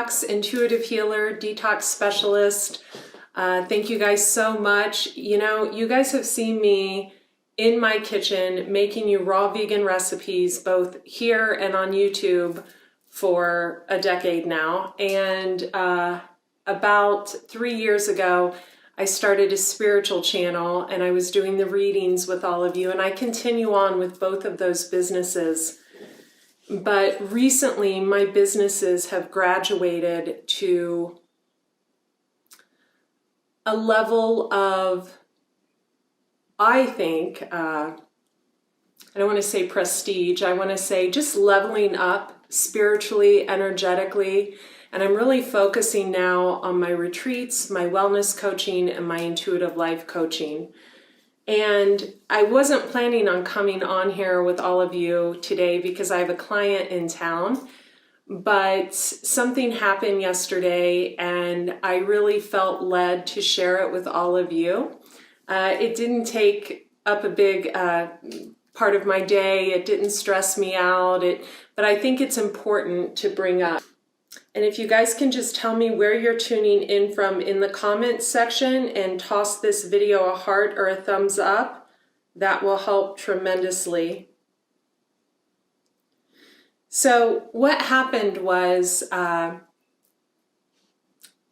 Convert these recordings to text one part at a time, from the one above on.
detox, intuitive healer, detox specialist. Thank you guys so much. You know, you guys have seen me in my kitchen making you raw vegan recipes, both here and on YouTube, for a decade now. And about 3 years ago, I started a spiritual channel and I was doing the readings with all of you, and I continue on with both of those businesses. But recently my businesses have graduated to a level of, I think, I don't want to say prestige, I want to say just leveling up spiritually, energetically. And I'm really focusing now on my retreats, my wellness coaching, and my intuitive life coaching. And I wasn't planning on coming on here with all of you today because I have a client in town, but something happened yesterday and I really felt led to share it with all of you. It didn't take up a big part of my day. It didn't stress me out, but I think it's important to bring up. And if you guys can just tell me where you're tuning in from in the comments section and toss this video a heart or a thumbs up, that will help tremendously. So what happened was I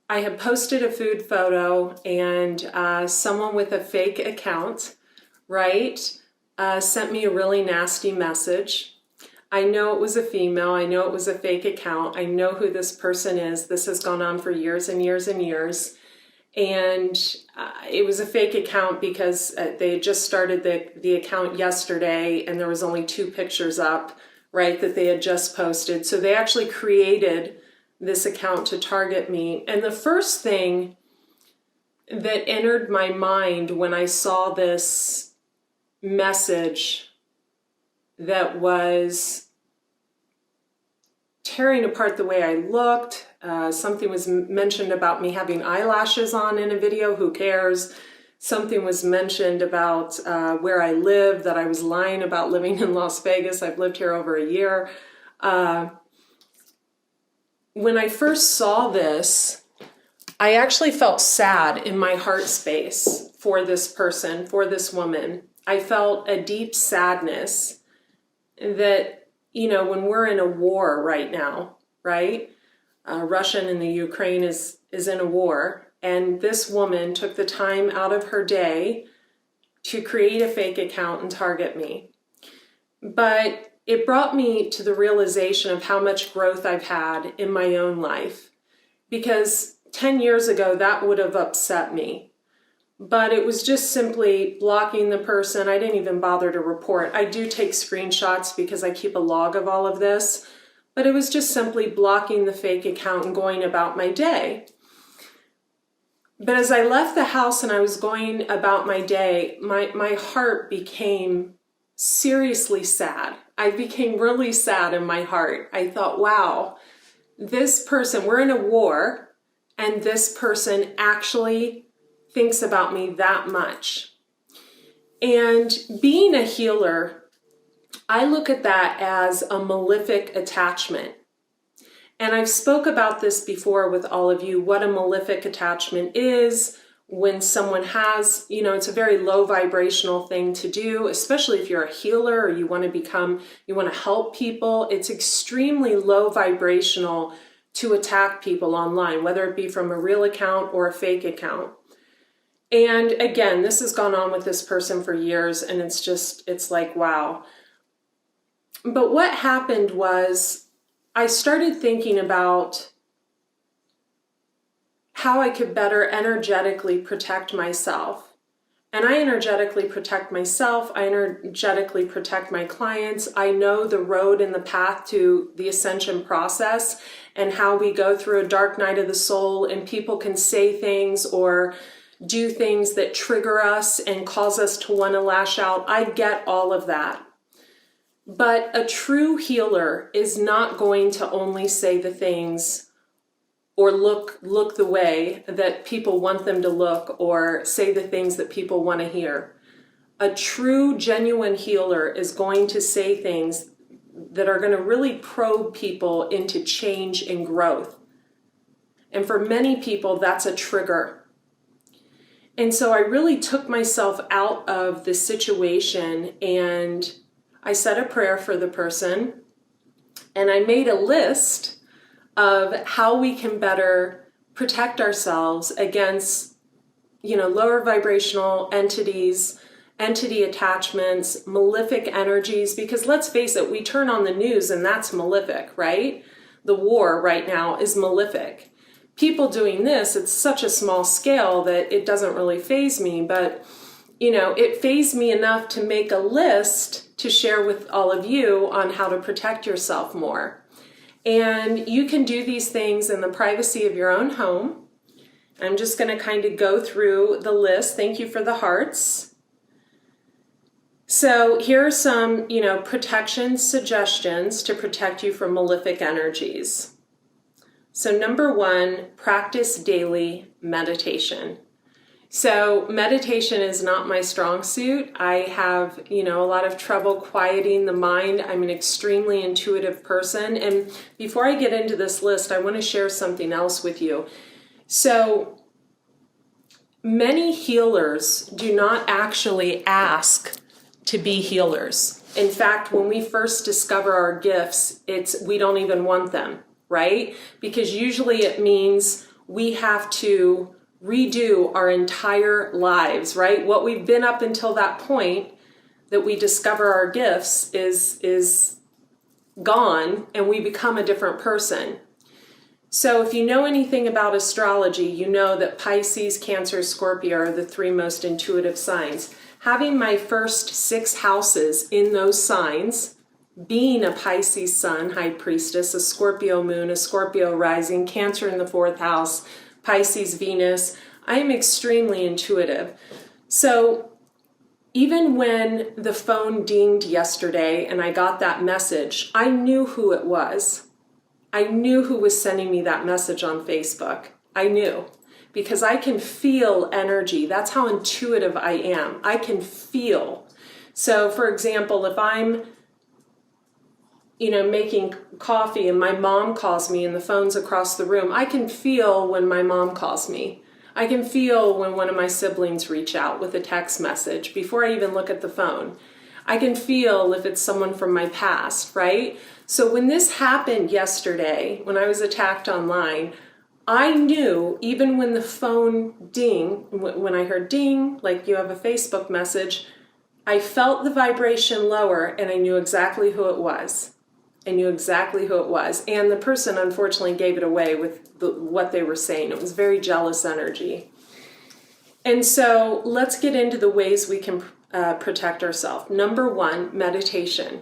had posted a food photo and someone with a fake account, right, sent me a really nasty message. I know it was a female. I know it was a fake account. I know who this person is. This has gone on for years and years and years. And it was a fake account because they had just started the account yesterday and there was only 2 pictures up, right, that they had just posted. So they actually created this account to target me. And the first thing that entered my mind when I saw this message that was tearing apart the way I looked. Something was mentioned about me having eyelashes on in a video. Who cares? Something was mentioned about where I live, that I was lying about living in Las Vegas. I've lived here over a year. When I first saw this, I actually felt sad in my heart space for this person, for this woman. I felt a deep sadness that, you know, when we're in a war right now, right? Russia and the Ukraine is in a war. And this woman took the time out of her day to create a fake account and target me. But it brought me to the realization of how much growth I've had in my own life. Because 10 years ago, that would have upset me. But it was just simply blocking the person. I didn't even bother to report. I do take screenshots because I keep a log of all of this. But it was just simply blocking the fake account and going about my day. But as I left the house and I was going about my day, my heart became seriously sad. I became really sad in my heart. I thought, wow, this person, we're in a war, and this person actually thinks about me that much. And being a healer, I look at that as a malefic attachment. And I've spoke about this before with all of you, what a malefic attachment is, when someone has, you know, it's a very low vibrational thing to do, especially if you're a healer or you want to help people. It's extremely low vibrational to attack people online, whether it be from a real account or a fake account. And again, this has gone on with this person for years, and it's like, wow. But what happened was I started thinking about how I could better energetically protect myself. And I energetically protect myself. I energetically protect my clients. I know the road and the path to the ascension process and how we go through a dark night of the soul, and people can say things or do things that trigger us and cause us to want to lash out. I get all of that. But a true healer is not going to only say the things or look the way that people want them to look or say the things that people want to hear. A true, genuine healer is going to say things that are going to really probe people into change and growth. And for many people, that's a trigger. And so I really took myself out of the situation, and I said a prayer for the person, and I made a list of how we can better protect ourselves against, lower vibrational entities, entity attachments, malefic energies, because let's face it, we turn on the news and that's malefic, right? The war right now is malefic. People doing this, it's such a small scale that it doesn't really faze me, but it fazed me enough to make a list to share with all of you on how to protect yourself more. And you can do these things in the privacy of your own home. I'm just going to kind of go through the list. Thank you for the hearts. So here are some, protection suggestions to protect you from malefic energies. So number 1, practice daily meditation. So meditation is not my strong suit. I have, a lot of trouble quieting the mind. I'm an extremely intuitive person. And before I get into this list, I want to share something else with you. So many healers do not actually ask to be healers. In fact, when we first discover our gifts, we don't even want them, right? Because usually it means we have to redo our entire lives, right? What we've been up until that point that we discover our gifts is gone, and we become a different person. So if you know anything about astrology, you know that Pisces, Cancer, Scorpio are the 3 most intuitive signs. Having my first 6 houses in those signs, being a Pisces sun, high priestess, a Scorpio moon, a Scorpio rising, Cancer in the 4th house, Pisces, Venus, I am extremely intuitive. So even when the phone dinged yesterday and I got that message, I knew who it was. I knew who was sending me that message on Facebook. I knew, because I can feel energy. That's how intuitive I am. I can feel. So for example, if I'm making coffee and my mom calls me and the phone's across the room, I can feel when my mom calls me. I can feel when one of my siblings reach out with a text message before I even look at the phone. I can feel if it's someone from my past, right? So when this happened yesterday, when I was attacked online, I knew even when the phone ding, when I heard ding, like you have a Facebook message, I felt the vibration lower and I knew exactly who it was. I knew exactly who it was. And the person, unfortunately, gave it away with what they were saying. It was very jealous energy. And so let's get into the ways we can protect ourselves. Number 1, meditation.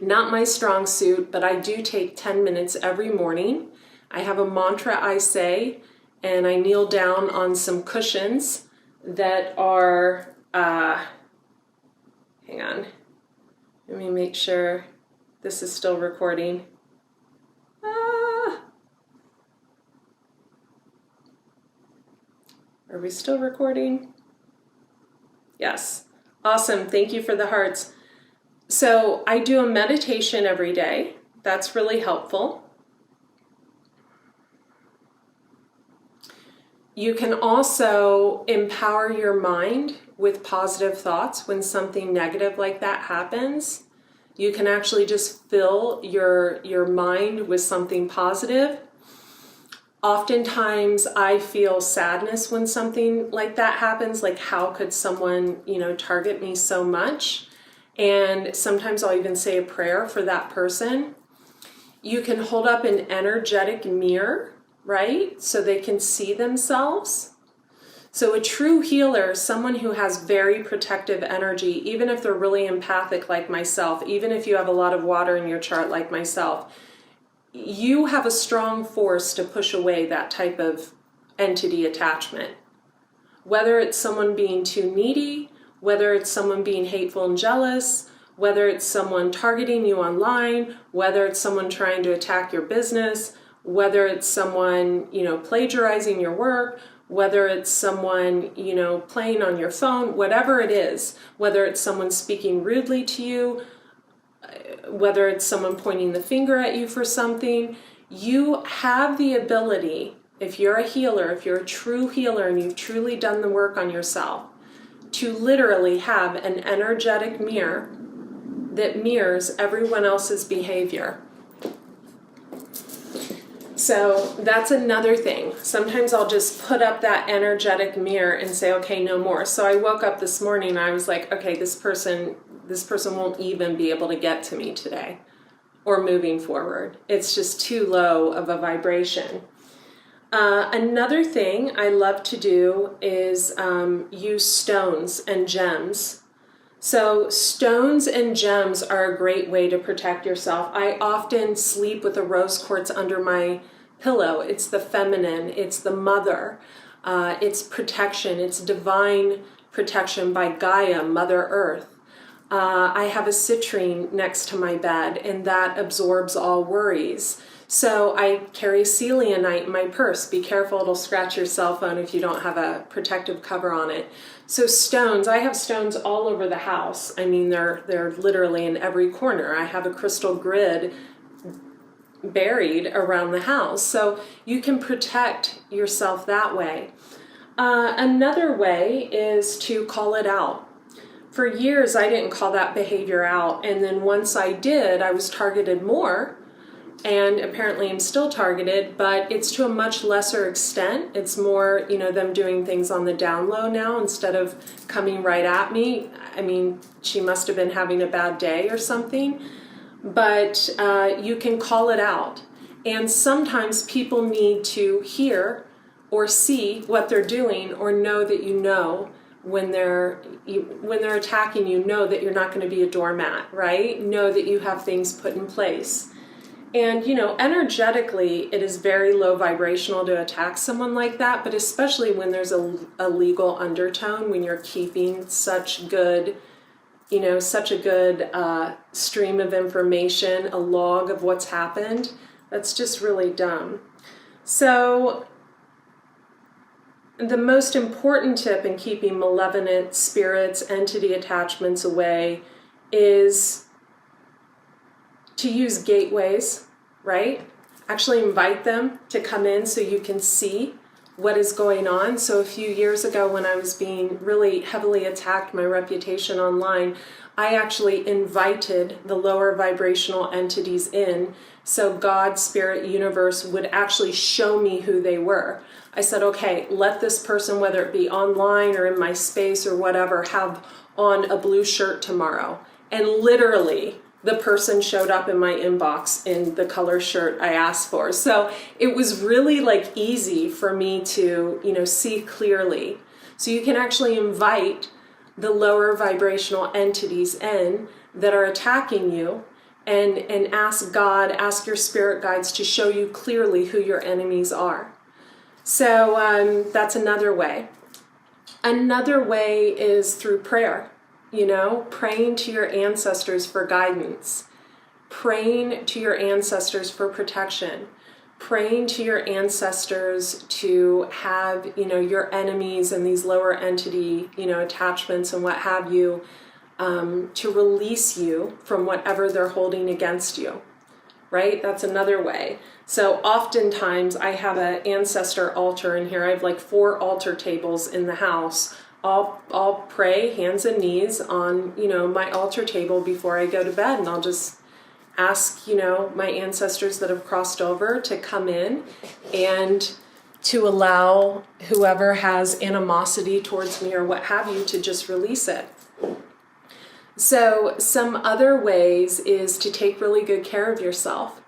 Not my strong suit, but I do take 10 minutes every morning. I have a mantra I say, and I kneel down on some cushions that are, hang on, let me make sure this is still recording. Are we still recording? Yes. Awesome. Thank you for the hearts. So I do a meditation every day. That's really helpful. You can also empower your mind with positive thoughts when something negative like that happens. You can actually just fill your mind with something positive. Oftentimes I feel sadness when something like that happens, like how could someone, target me so much? And sometimes I'll even say a prayer for that person. You can hold up an energetic mirror, right? So they can see themselves. So a true healer is someone who has very protective energy, even if they're really empathic like myself, even if you have a lot of water in your chart like myself. You have a strong force to push away that type of entity attachment. Whether it's someone being too needy, whether it's someone being hateful and jealous, whether it's someone targeting you online, whether it's someone trying to attack your business, whether it's someone, plagiarizing your work, whether it's someone, playing on your phone, whatever it is, whether it's someone speaking rudely to you, whether it's someone pointing the finger at you for something, you have the ability if you're a healer, if you're a true healer and you've truly done the work on yourself, to literally have an energetic mirror that mirrors everyone else's behavior. So that's another thing. Sometimes I'll just put up that energetic mirror and say, okay, no more. So I woke up this morning and I was like, okay, this person won't even be able to get to me today or moving forward. It's just too low of a vibration. Another thing I love to do is use stones and gems. So stones and gems are a great way to protect yourself. I often sleep with a rose quartz under my pillow. It's the feminine, it's the mother, it's protection, it's divine protection by Gaia, Mother Earth. I have a citrine next to my bed, and that absorbs all worries. So I carry selenite in my purse. Be careful, it'll scratch your cell phone if you don't have a protective cover on it. So stones, I have stones all over the house. I mean, they're literally in every corner. I have a crystal grid buried around the house. So you can protect yourself that way. Another way is to call it out. For years, I didn't call that behavior out. And then once I did, I was targeted more. And apparently I'm still targeted, but it's to a much lesser extent. It's more, them doing things on the down low now instead of coming right at me. I mean, she must have been having a bad day or something, but you can call it out. And sometimes people need to hear or see what they're doing or know that when they're attacking you, know that you're not going to be a doormat, right? Know that you have things put in place. And, energetically, it is very low vibrational to attack someone like that, but especially when there's a legal undertone, when you're keeping such a good stream of information, a log of what's happened, that's just really dumb. So the most important tip in keeping malevolent spirits, entity attachments away is to use gateways, right? Actually invite them to come in so you can see what is going on. So a few years ago when I was being really heavily attacked, my reputation online, I actually invited the lower vibrational entities in so God, Spirit, Universe would actually show me who they were. I said, okay, let this person, whether it be online or in my space or whatever, have on a blue shirt tomorrow. And literally, the person showed up in my inbox in the color shirt I asked for. So it was really easy for me to, see clearly. So you can actually invite the lower vibrational entities in that are attacking you and ask God, ask your spirit guides to show you clearly who your enemies are. So that's another way. Another way is through prayer. Praying to your ancestors for guidance, praying to your ancestors for protection, praying to your ancestors to have, your enemies and these lower entity, attachments and what have you, to release you from whatever they're holding against you, right? That's another way. So oftentimes I have an ancestor altar in here. I have 4 altar tables in the house. I'll pray hands and knees on, my altar table before I go to bed, and I'll just ask, my ancestors that have crossed over to come in and to allow whoever has animosity towards me or what have you to just release it. So some other ways is to take really good care of yourself,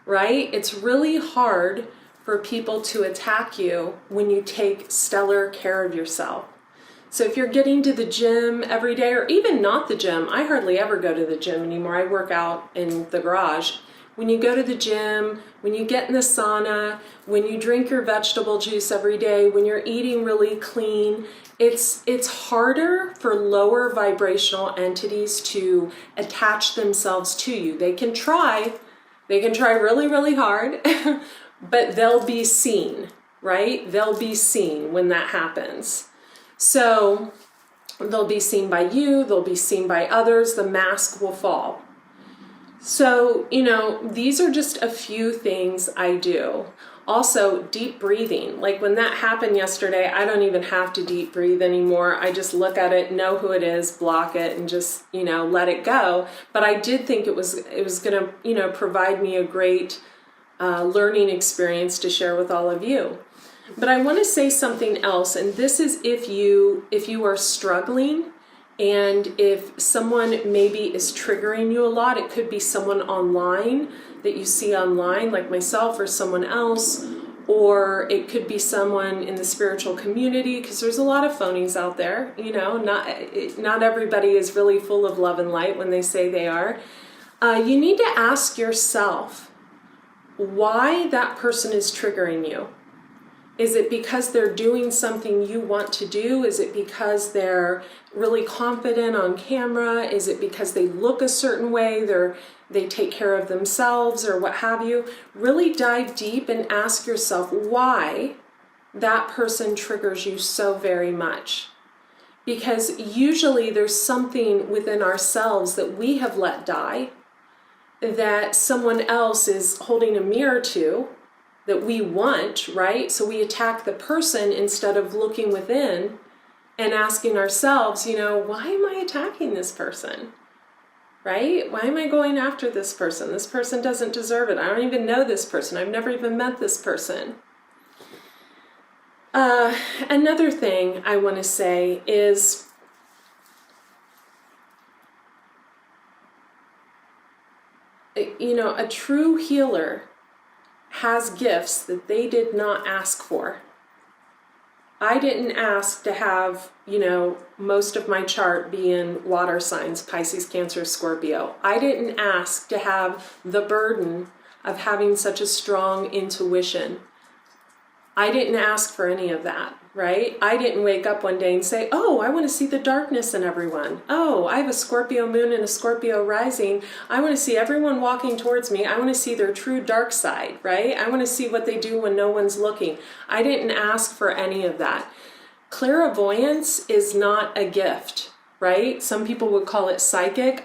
right? It's really hard for people to attack you when you take stellar care of yourself. So if you're getting to the gym every day, or even not the gym, I hardly ever go to the gym anymore. I work out in the garage. When you go to the gym, when you get in the sauna, when you drink your vegetable juice every day, when you're eating really clean, it's harder for lower vibrational entities to attach themselves to you. They can try really, really hard, but they'll be seen, right? They'll be seen when that happens. So they'll be seen by you, they'll be seen by others, the mask will fall. So, these are just a few things I do. Also, deep breathing. Like when that happened yesterday, I don't even have to deep breathe anymore. I just look at it, know who it is, block it, and just, let it go. But I did think it was going to, provide me a great learning experience to share with all of you. But I want to say something else, and this is if you are struggling, and if someone maybe is triggering you a lot. It could be someone online that you see online, like myself or someone else, or it could be someone in the spiritual community, because there's a lot of phonies out there. Not everybody is really full of love and light when they say they are. You need to ask yourself why that person is triggering you. Is it because they're doing something you want to do? Is it because they're really confident on camera? Is it because they look a certain way, they take care of themselves, or what have you? Really dive deep and ask yourself why that person triggers you so very much. Because usually there's something within ourselves that we have let die, that someone else is holding a mirror to, that we want, right? So we attack the person instead of looking within and asking ourselves, why am I attacking this person, right? Why am I going after this person? This person doesn't deserve it. I don't even know this person. I've never even met this person. Another thing I want to say is, a true healer has gifts that they did not ask for. I didn't ask to have, most of my chart be in water signs, Pisces, Cancer, Scorpio. I didn't ask to have the burden of having such a strong intuition. I didn't ask for any of that, right? I didn't wake up one day and say, oh, I want to see the darkness in everyone. Oh, I have a Scorpio moon and a Scorpio rising. I want to see everyone walking towards me. I want to see their true dark side, right? I want to see what they do when no one's looking. I didn't ask for any of that. Clairvoyance is not a gift, right? Some people would call it psychic.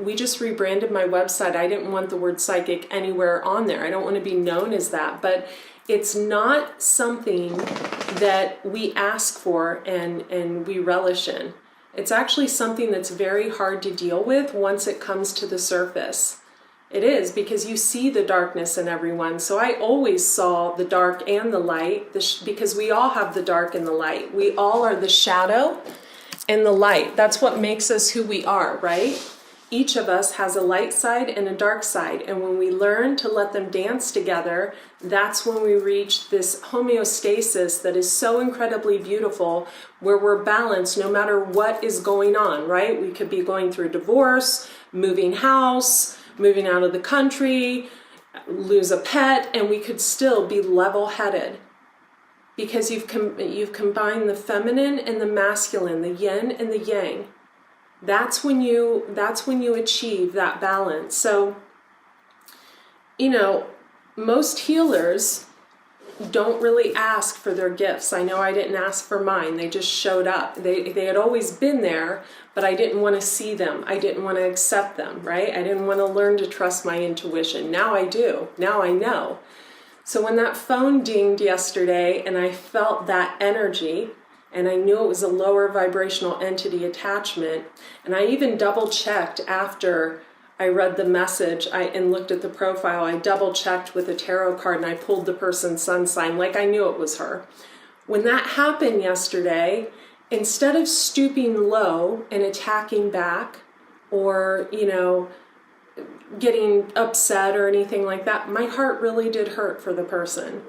We just rebranded my website. I didn't want the word psychic anywhere on there. I don't want to be known as that, but it's not something that we ask for and we relish in. It's actually something that's very hard to deal with once it comes to the surface. It is, because you see the darkness in everyone. So I always saw the dark and the light, because we all have the dark and the light. We all are the shadow and the light. That's what makes us who we are, right? Each of us has a light side and a dark side, and when we learn to let them dance together, that's when we reach this homeostasis that is so incredibly beautiful, where we're balanced no matter what is going on, right? We could be going through divorce, moving house, moving out of the country, lose a pet, and we could still be level-headed, because you've combined the feminine and the masculine, the yin and the yang. That's when you achieve that balance. So, most healers don't really ask for their gifts. I know I didn't ask for mine. They just showed up. They had always been there, but I didn't want to see them. I didn't want to accept them, right? I didn't want to learn to trust my intuition. Now I do. Now I know. So when that phone dinged yesterday and I felt that energy, and I knew it was a lower vibrational entity attachment, and I even double-checked after I read the message and looked at the profile. I double-checked with a tarot card, and I pulled the person's sun sign like I knew it was her. When that happened yesterday, instead of stooping low and attacking back, or, getting upset or anything like that, my heart really did hurt for the person.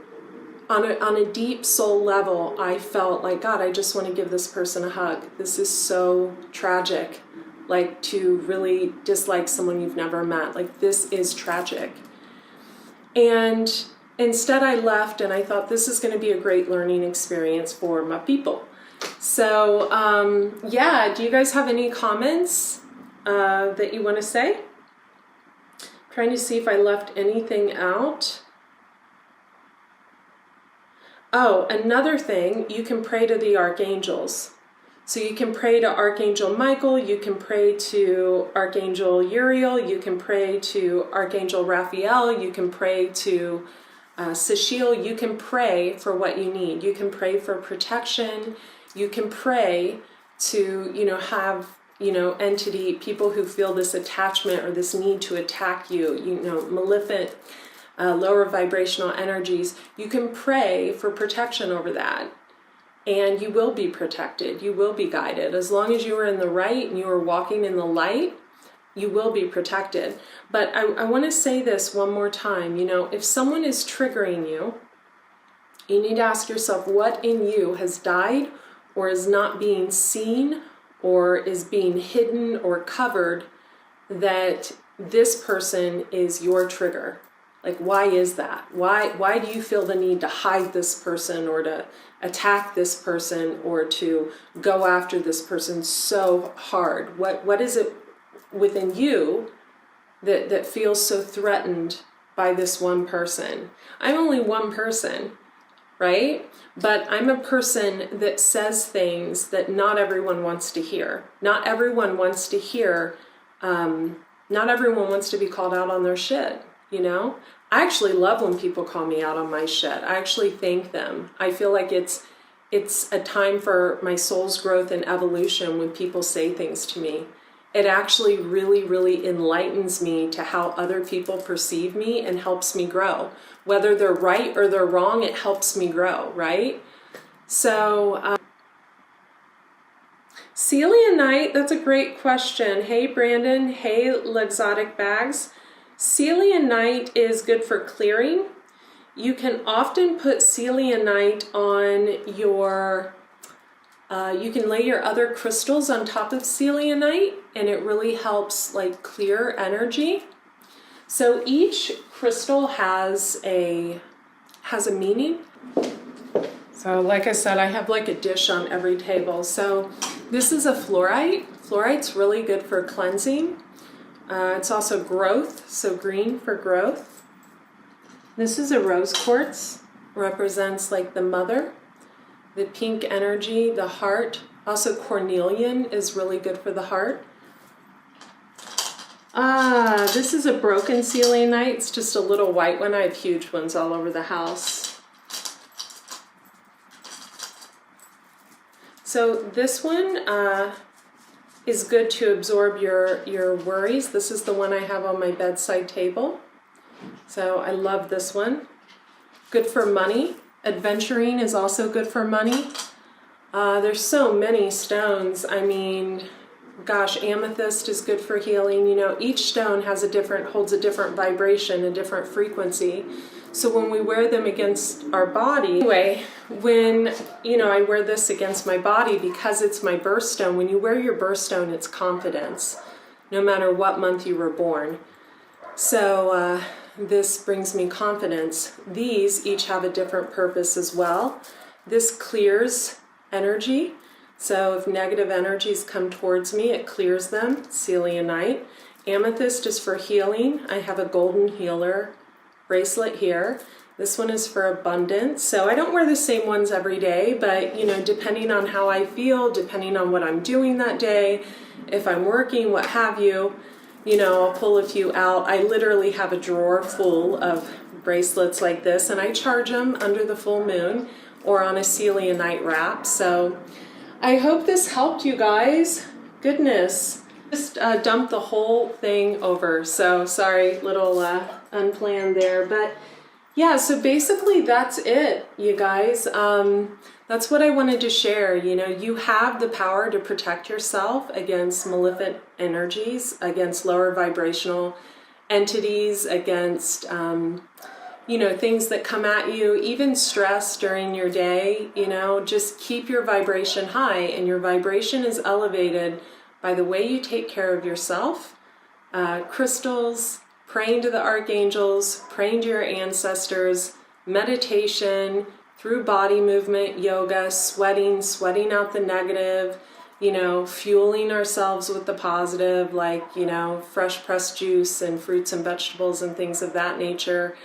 On a deep soul level, I felt like, God, I just want to give this person a hug. This is so tragic. Like, to really dislike someone you've never met. Like, this is tragic. And instead I left, and I thought this is going to be a great learning experience for my people. So, do you guys have any comments that you want to say? I'm trying to see if I left anything out. Oh, another thing, you can pray to the archangels. So you can pray to Archangel Michael, you can pray to Archangel Uriel, you can pray to Archangel Raphael, you can pray to Cecile, you can pray for what you need. You can pray for protection. You can pray to, have, people who feel this attachment or this need to attack you, maleficent, lower vibrational energies. You can pray for protection over that. And you will be protected. You will be guided. As long as you are in the right and you are walking in the light, you will be protected. But I want to say this one more time. If someone is triggering you, you need to ask yourself what in you has died or is not being seen or is being hidden or covered that this person is your trigger. Like, why is that? Why do you feel the need to hide this person or to attack this person or to go after this person so hard? What is it within you that feels so threatened by this one person? I'm only one person, right? But I'm a person that says things that not everyone wants to hear. Not everyone wants to hear, not everyone wants to be called out on their shit, I actually love when people call me out on my shit. I actually thank them. I feel like it's a time for my soul's growth and evolution when people say things to me. It actually really, really enlightens me to how other people perceive me and helps me grow. Whether they're right or they're wrong, it helps me grow, right? So, Celianite, that's a great question. Hey, Brandon. Hey, Luxotic Bags. Celianite is good for clearing. You can often put celianite on your, you can lay your other crystals on top of celianite and it really helps like clear energy. So each crystal has a meaning. So like I said, I have like a dish on every table. So this is a fluorite. Fluorite's really good for cleansing. It's also growth, so green for growth. This is a rose quartz, represents like the mother, the pink energy, the heart. Also cornelian is really good for the heart. This is a broken celianite. It's just a little white one. I have huge ones all over the house. So this one, is good to absorb your worries. This is the one I have on my bedside table. So I love this one. Good for money. Adventuring is also good for money. There's so many stones. I mean, gosh, amethyst is good for healing. Each stone holds a different vibration, a different frequency. So when we wear them against our body, anyway, when, I wear this against my body because it's my birthstone. When you wear your birthstone, it's confidence, no matter what month you were born. So this brings me confidence. These each have a different purpose as well. This clears energy. So if negative energies come towards me, it clears them. Celianite. Amethyst is for healing. I have a golden healer bracelet here. This one is for abundance. So I don't wear the same ones every day, but depending on how I feel, depending on what I'm doing that day, if I'm working, what have you, I'll pull a few out. I literally have a drawer full of bracelets like this, and I charge them under the full moon or on a celianite wrap. So I hope this helped you guys. Goodness. Just dumped the whole thing over. So sorry, little unplanned there. But yeah, so basically that's it, you guys. That's what I wanted to share. You have the power to protect yourself against maleficent energies, against lower vibrational entities, against, things that come at you, even stress during your day. Just keep your vibration high, and your vibration is elevated by the way you take care of yourself, crystals, praying to the archangels, praying to your ancestors, meditation, through body movement, yoga, sweating out the negative, fueling ourselves with the positive, like, fresh pressed juice and fruits and vegetables and things of that nature,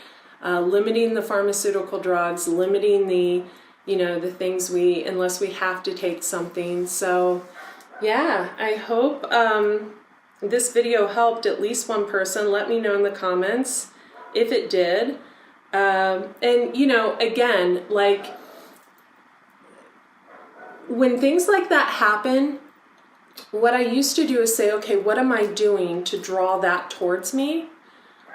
limiting the pharmaceutical drugs, limiting the things unless we have to take something. So yeah, I hope this video helped at least one person. Let me know in the comments if it did. And, you know, again, like when things like that happen, what I used to do is say, okay, what am I doing to draw that towards me?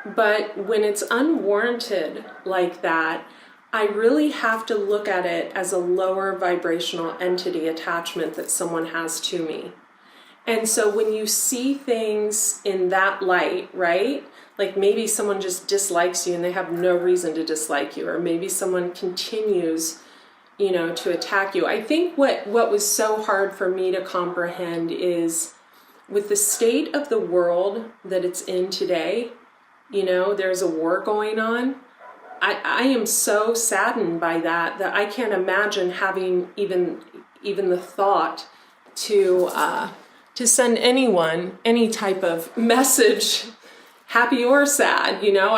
But when it's unwarranted like that, I really have to look at it as a lower vibrational entity attachment that someone has to me. And so when you see things in that light, right? Like maybe someone just dislikes you and they have no reason to dislike you, or maybe someone continues, you know, to attack you. I think what was so hard for me to comprehend is with the state of the world that it's in today, you know, there's a war going on. I am so saddened by that I can't imagine having even the thought to send anyone any type of message, happy or sad. You know,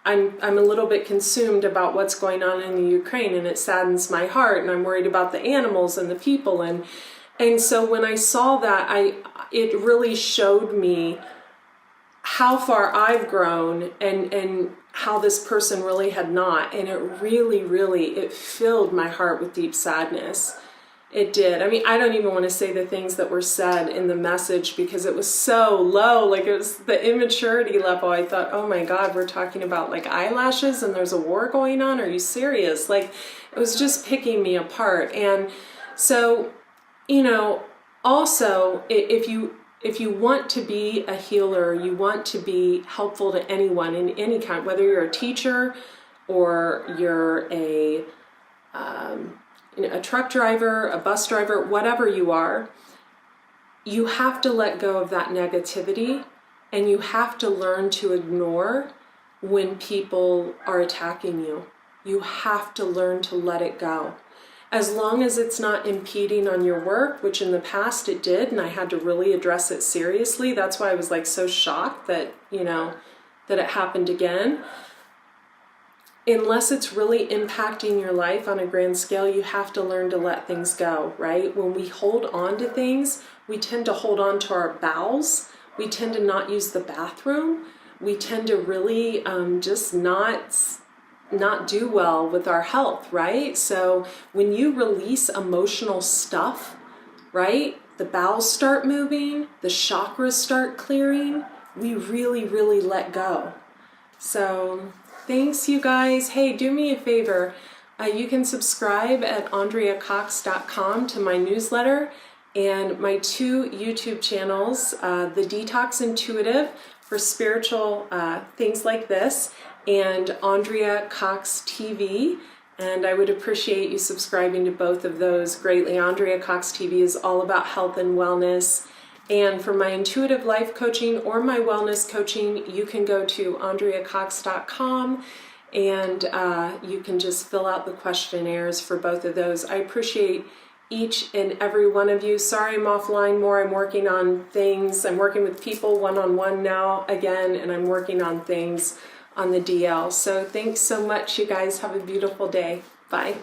I'm a little bit consumed about what's going on in the Ukraine, and it saddens my heart, and I'm worried about the animals and the people, and so when I saw that, it really showed me how far I've grown and how this person really had not. And it really, it filled my heart with deep sadness. It did. I mean, I don't even want to say the things that were said in the message because it was so low. Like it was the immaturity level. I thought, oh my God, we're talking about like eyelashes and there's a war going on. Are you serious? Like it was just picking me apart. And so, you know, also if you want to be a healer, you want to be helpful to anyone in any kind, whether you're a teacher or you're a truck driver, a bus driver, whatever you are, you have to let go of that negativity, and you have to learn to ignore when people are attacking you. You have to learn to let it go. As long as it's not impeding on your work, which in the past it did, and I had to really address it seriously. That's why I was like so shocked that, you know, that it happened again. Unless it's really impacting your life on a grand scale, you have to learn to let things go, right? When we hold on to things, we tend to hold on to our bowels. We tend to not use the bathroom. We tend to really just not do well with our health, right? So when you release emotional stuff, right, the bowels start moving, the chakras start clearing, we really let go. So thanks, you guys. Hey, do me a favor. You can subscribe at andreacox.com to my newsletter and my 2 YouTube channels, The Detox Intuitive for spiritual things like this, and Andrea Cox TV. And I would appreciate you subscribing to both of those greatly. Andrea Cox TV is all about health and wellness. And for my intuitive life coaching or my wellness coaching, you can go to andreacox.com and you can just fill out the questionnaires for both of those. I appreciate each and every one of you. Sorry I'm offline more. I'm working on things. I'm working with people one-on-one now again, and I'm working on things on the DL. So thanks so much, you guys. Have a beautiful day. Bye.